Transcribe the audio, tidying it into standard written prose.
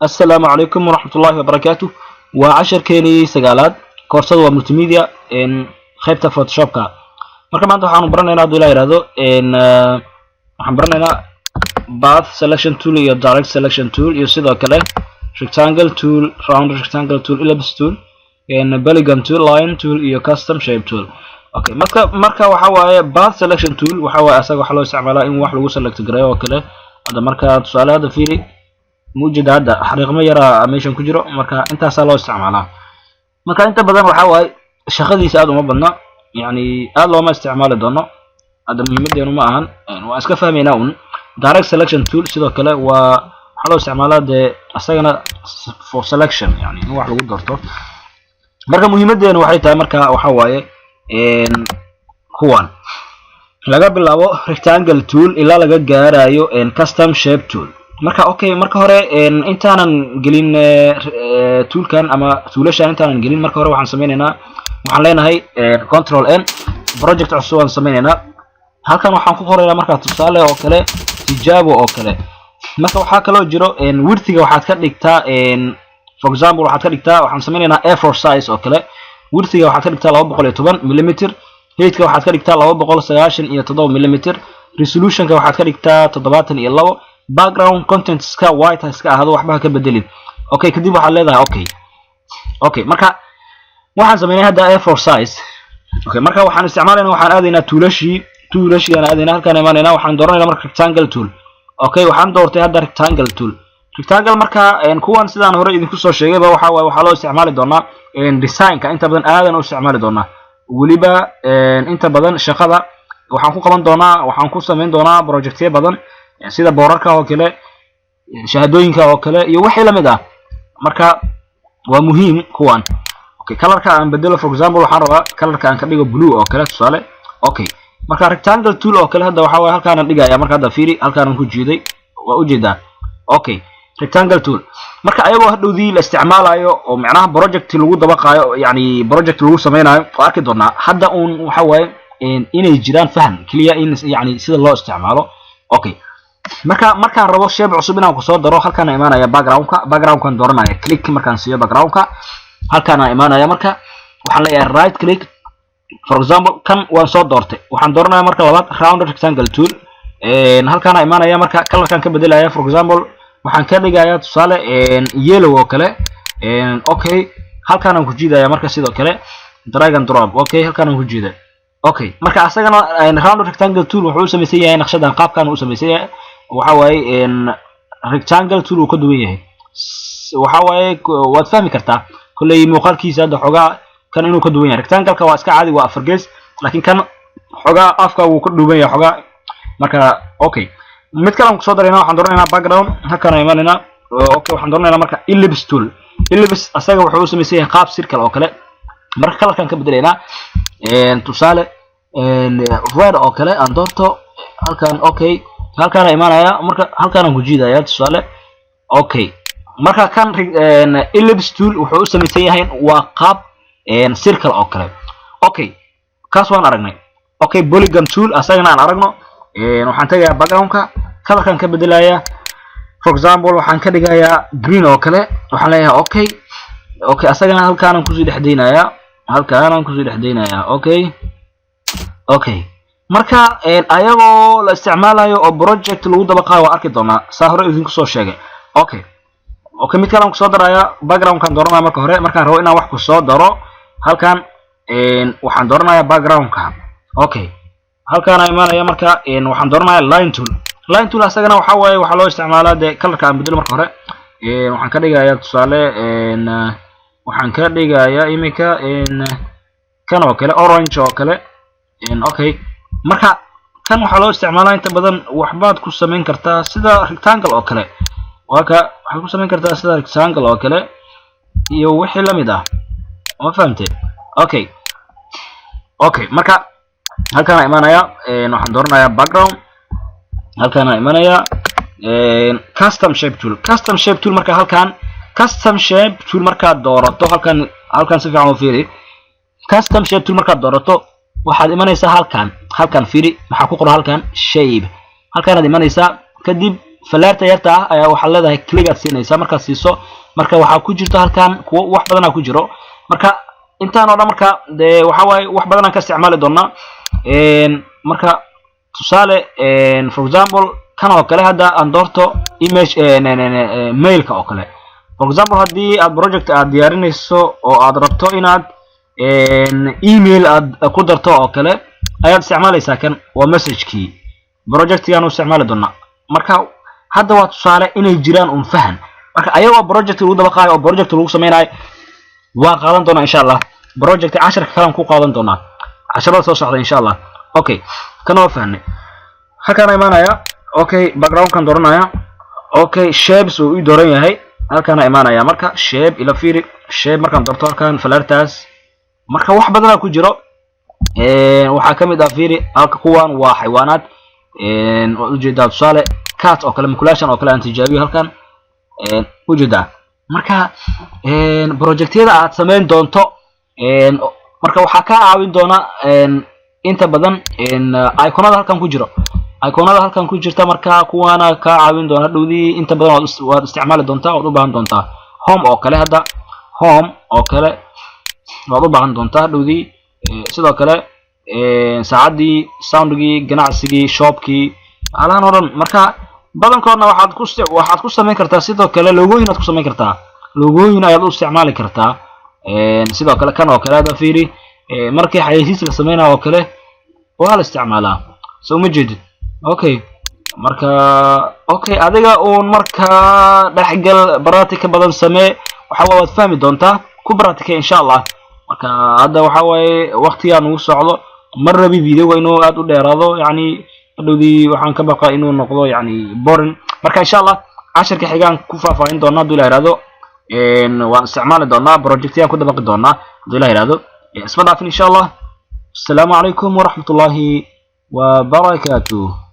السلام عليكم ورحمة الله وبركاته. وعشر كيني سجالات كورسات وملتيميديا إن خيبتا فوتوشوب كا. مركب عندو حانو برنا دولا يرادو إن برنا باث selection tool iyo direct selection tool iyo sidoo kale rectangle tool, round rectangle tool, ellipse tool, in polygon tool, line tool iyo custom shape tool. Okay, marka waxa waaye path selection tool waxa waaye asaga waxa loo isticmaalaa in wax lagu select gareeyo oo kale. Hada marka tusaale hada fiiri موجود هذا حريق ما يرى أميشن كجرو مركا أنت سالو استعماله مركا أنت بدل وحواي شخصي سأدو ما بدنا يعني هذا ما استعمال دونا هذا مهم جدا معهن يعني وأسكف فهميناون direct selection tool سيدا كلا وحلو استعماله ده أصلاً for selection يعني هو حلو جدا رتو مركا مهم جدا وحيتها مركا وحواي إن خوان لقى بالله rectangle tool إلا لقى جارايو إن custom shape tool marka okay marka hore intaanan gelin toolkan ama toolashan intaanan gelin marka hore waxaan sameeynaa waxaan leenahay control n project cusub aan sameeynaa halkan waxaan ku qoraynaa marka tusaale oo kale tijaabo oo kale marka waxa kale oo jiro width-ga waxaad ka dhigtaa for example waxaad ka dhigtaa waxaan sameeynaa A4 size oo kale width-ga waxaad ka dhigtaa 210 mm height-ga waxaad ka dhigtaa 297 mm resolution-ka waxaad ka dhigtaa 72 background contents ka white iska ahado waxba ka bedelin okay kadib waxa leedahay okay marka waxaan sameeynaa hadda A4 size okay marka waxaan isticmaalaynaa waxaan aadaynaa toolashi aan aadaynaa halkaan imaanaynaa waxaan dooranaynaa marka rectangle tool okay waxaan doortay hadda rectangle tool rectangle marka kuwan sidaan hore idinku soo sheegayba waxa loo isticmaali doonaa design ka inta badan aadan u isticmaali doonaa waliba inta badan shaqada waxaan ku qaban doonaa waxaan ku sameyn doonaa projectyo badan sida boorarka oo kale shahaadooyinka oo kale iyo wixii la mid ah marka waa muhiim kuwan okay colorka aan bedelo for example waxaan rabaa colorka aan ka dhigo blue oo kale tusaale okay marka rectangle tool oo kale hadda waxa way halkaan aan dhigaya marka hadda fiiri halkaan aan ku jiiday waa u jeedaa okay rectangle tool marka ayagoo hadhowdii la isticmaalayo oo macnaha project lagu dabaqayo yani project lagu sameynayo waa arki doonaa hadda waxa way inay jiraan faham kaliya in yani sida loo isticmaalo okay markaan rabo shape cusub inaan ku soo daro halkaan imaanaya background-kan dooranaya click markaan siiyo background-ka halkaan imaanaya marka waxaan leeyahay right click for example kan waan soo doortay waxaan dooranaya marka labaad round rectangle tool halkaan imaanaya marka color-kan ka bedelaya for example waxaan ka dhigayaa tusaale yellow oo kale okay halkaan aan ku jiidaya marka sidoo kale drag and drop okay halkaan aan ku jiiday okay marka asagana round rectangle tool wuxuu sameeyay yahay naqshadan qaabkan uu sameeyay waxa waaye rectangle tool uu ka duwan yahay waxa waaye waad fahmi kartaa kulay muuqaalkiisa hadda xogaa kan inuu ka duwan yahay rectangle-ka waa iska caadi waa afar gees laakiin kan xogaa afka uu ka duwan yahay xogaa marka okay mid kale aan ku soo dareynaa waxaan dooraynaa background halkaan imaanaynaa okay waxaan dooraynaa marka ellipse tool ellipse asaga wuxuu sameeyay yahay qaab circle oo kale marka color-kan ka bedelaynaa tusaale red oo kale aan doorto halkaan okay halkaan imaanaya marka halkaan aan ku jiidaya tusaale okay marka kan ellipse tool wuxuu u sameeyay yahay waa qaab circle oo kale okay kaas waan aragnay okay polygon tool asagana aan aragno waxaan tagayaa background-ka color-kan ka bedelaya for example waxaan ka dhigayaa green oo kale waxaan leeyahay okay asagana halkaan aan ku sii dhexdeynayaa okay marka ayagoo la isticmaalayo oo project lagu dabaqayo waa arki doonaa saa hore idinku soo sheegay okay mid kale aan ku soo daraya background-kan dooranaya marka hore markaan rabo inaan wax ku soo daro halkaan waxaan dooranayaa background-ka okay halkaan aan imaanaya marka waxaan dooranayaa line tool asagana waxa waaye waxa loo isticmaalaa de color-ka aan bedelo marka hore waxaan ka dhigayaa tusaale waxaan ka dhigayaa imika kan oo kale orange oo kale okay marka kan waxa loo isticmaalaa inta badan waxbaad ku sameyn kartaa sida rectangle oo kale waxaad ku sameyn kartaa sida rectangle oo kale iyo wixii la mid ah ma fahamtay okay marka halkaan imaanaya waxaan dooranayaa background halkaan imaanaya custom shape tool marka halkaan custom shape tool marka doorato halkaan si fiican u fiiri custom shape tool marka doorato waxaad imanaysaa halkaan fiiri waxa ku qoran halkaan shape halkaan aad imanaysaa kadib falaarta yarta ah ayaa waxaa leedahay click aad siinaysaa markaad siiso marka waxaa ku jirto halkan kuwa wax badan ku jiro marka intaan oo dhan marka de waxa waaye wax badan aan ka isticmaali doonaa marka tusaale for example kan oo kale hadda aan doorto image mailka oo kale for example haddii aad project aad diyaarinayso oo aad rabto inaad email aad ku darto oo kale ayaad isticmaalaysaa kan waa message-kii project-kii aan isticmaali doonaa marka hadda waa tusaale inay jiraan un fahan marka ayagoo project lagu daba qaaday oo project lagu samaynayo waa qaadan doonaa insha Allah project 10 kale aan ku qaadan doonaa 10 soo socda insha Allah okay kan oo fahanay halkaan imaanaya okay background kan dooranaya okay shapes uu dooran yahay halkaan imaanaya marka shape ila fiiri shape markaan doorto halkaan falaartaas marka wax badan ku jiro waxa kamid ah fiiri halka kuwan waa xayawaanaad ujeedaa tusaale cat oo kale manipulation oo kale aan tijaabiyo halkaan ujeedaa marka projectyada aad sameyn doonto marka waxa ka caawin doona inta badan iconada halkaan ku jiro iconada halkaan ku jirta marka kuwana ka caawin doona dhowdii inta badan waad isticmaali doontaa oo u baahan doontaa home oo kale hadda home oo kale waad u baahan doontaa dhowdii sidoo kale saacadii soundgii ganacsigii shopkii alahan oo dhan marka badankoodna waxaad ku samayn kartaa sidoo kale logooyin aad ku samayn kartaa logooyin ayaad u isticmaali kartaa sidoo kale kan oo kale aad fiiri markii xayeysiis la sameeyo oo kale waa la isticmaalaa soo ma jeedid okay marka okay adiga oo marka dhaxgal baraatika badan samee waxa waad fahmi doontaa ku baraatika insha Allah marka hadda waxa way waqtigan uu socdo mar rabi video inuu aad u dheeraado yani dhowdii waxaan ka baqaa inuu noqdo yani boring marka insha Allah 10 xigaan ku faahfaahin doonaa haduu la yiraahdo waan isticmaali doonaa projectiyaan ku dabaqi doonaa haduu la yiraahdo isma dhaafin insha Allah. Assalamu alaykum wa rahmatullahi wa barakatuh.